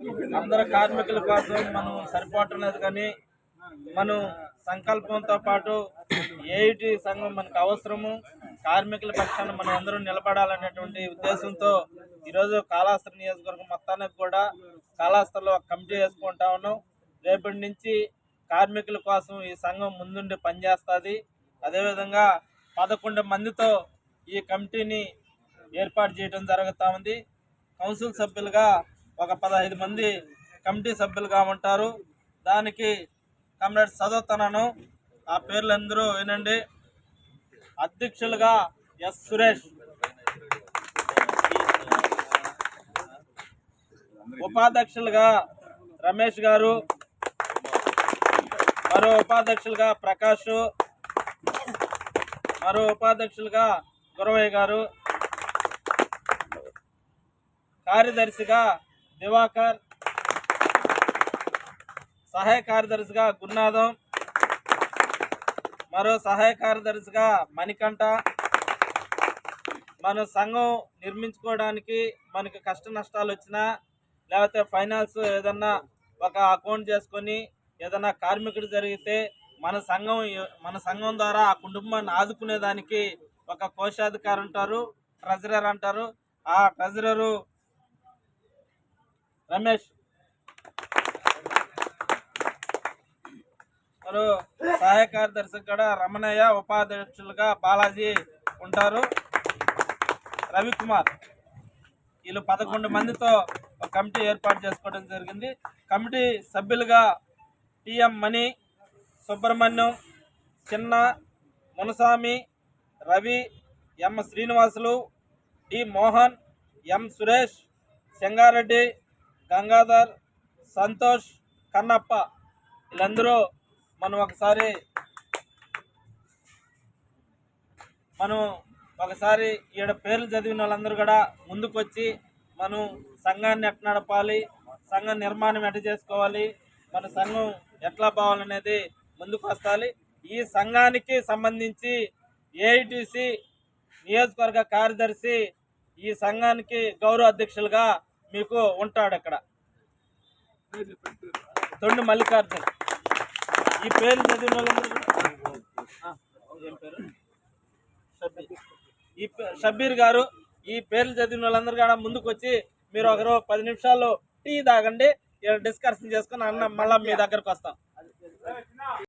అందరు కార్మికుల కోసం మనం సరిపోవట్లేదు, కానీ మనం సంకల్పంతో పాటు ఏఐటి సంఘం మనకు అవసరము, కార్మికుల పక్షాన మనం అందరూ నిలబడాలనేటువంటి ఉద్దేశంతో ఈరోజు కాళహస్తి నియోజకవర్గం మొత్తానికి కూడా కాళహస్తిలో ఒక కమిటీ వేసుకుంటా ఉన్నాం. రేపటి నుంచి కార్మికుల కోసం ఈ సంఘం ముందుండి పనిచేస్తుంది. అదేవిధంగా 11 మందితో ఈ కమిటీని ఏర్పాటు చేయడం జరుగుతూ ఉంది. కౌన్సిల్ సభ్యులుగా ఒక 15 మంది కమిటీ సభ్యులుగా ఉంటారు. దానికి కమ్రేడ్ చదువుతున్నాను, ఆ పేర్లు అందరూ వినండి. అధ్యక్షులుగా ఎస్ సురేష్, ఉపాధ్యక్షులుగా రమేష్ గారు, మరో ఉపాధ్యక్షులుగా ప్రకాష్, మరో ఉపాధ్యక్షులుగా గురవయ్య గారు, కార్యదర్శిగా దివాకర్, సహాయ కార్యదర్శిగా గురునాథం, మరో సహాయ కార్యదర్శిగా మణికంఠ. మన సంఘం నిర్మించుకోవడానికి మనకి కష్ట నష్టాలు వచ్చినా, లేకపోతే ఫైనాన్స్ ఏదన్నా ఒక అకౌంట్ చేసుకొని ఏదన్నా కార్మికుడు జరిగితే మన సంఘం ద్వారా ఆ కుటుంబాన్ని ఆదుకునేదానికి ఒక కోశాధికారి ఉంటారు, ట్రెజరర్ అంటారు. ఆ ట్రెజరరు రమేష్, మరో సహాయ కార్యదర్శి కూడా రమణయ్య, ఉపాధ్యక్షులుగా బాలాజీ ఉంటారు, రవికుమార్. వీళ్ళు 11 మందితో ఒక కమిటీ ఏర్పాటు చేసుకోవడం జరిగింది. కమిటీ సభ్యులుగా టిఎం మణి, సుబ్రహ్మణ్యం, చిన్న, మునస్వామి, రవి, ఎం శ్రీనివాసులు, డి మోహన్, ఎం సురేష్, చెంగారెడ్డి, గంగాధర్, సంతోష్, కన్నప్ప. వీళ్ళందరూ మనం ఒకసారి ఈడ పేర్లు చదివిన వాళ్ళందరూ కూడా ముందుకు వచ్చి మనం సంఘాన్ని ఎట్లా నడపాలి, సంఘం నిర్మాణం ఎట్లా చేసుకోవాలి, మన సంఘం ఎట్లా పోవాలనేది ముందుకు వస్తాలి. ఈ సంఘానికి సంబంధించి ఏఐటిసి నియోజకవర్గ కార్యదర్శి ఈ సంఘానికి గౌరవ అధ్యక్షులుగా మీకు ఉంటాడు. అక్కడ తొండి మల్లికార్జున్. ఈ పేరు చదివిన వాళ్ళందరూ ఏం పేరు? షబ్బీర్ గారు. ఈ పేర్లు చదివిన వాళ్ళందరూ కూడా ముందుకు వచ్చి మీరు ఒకరు 10 నిమిషాలు టీ తాగండి, డిస్కషన్ చేసుకుని అన్న మళ్ళీ మీ దగ్గరకు వస్తాం.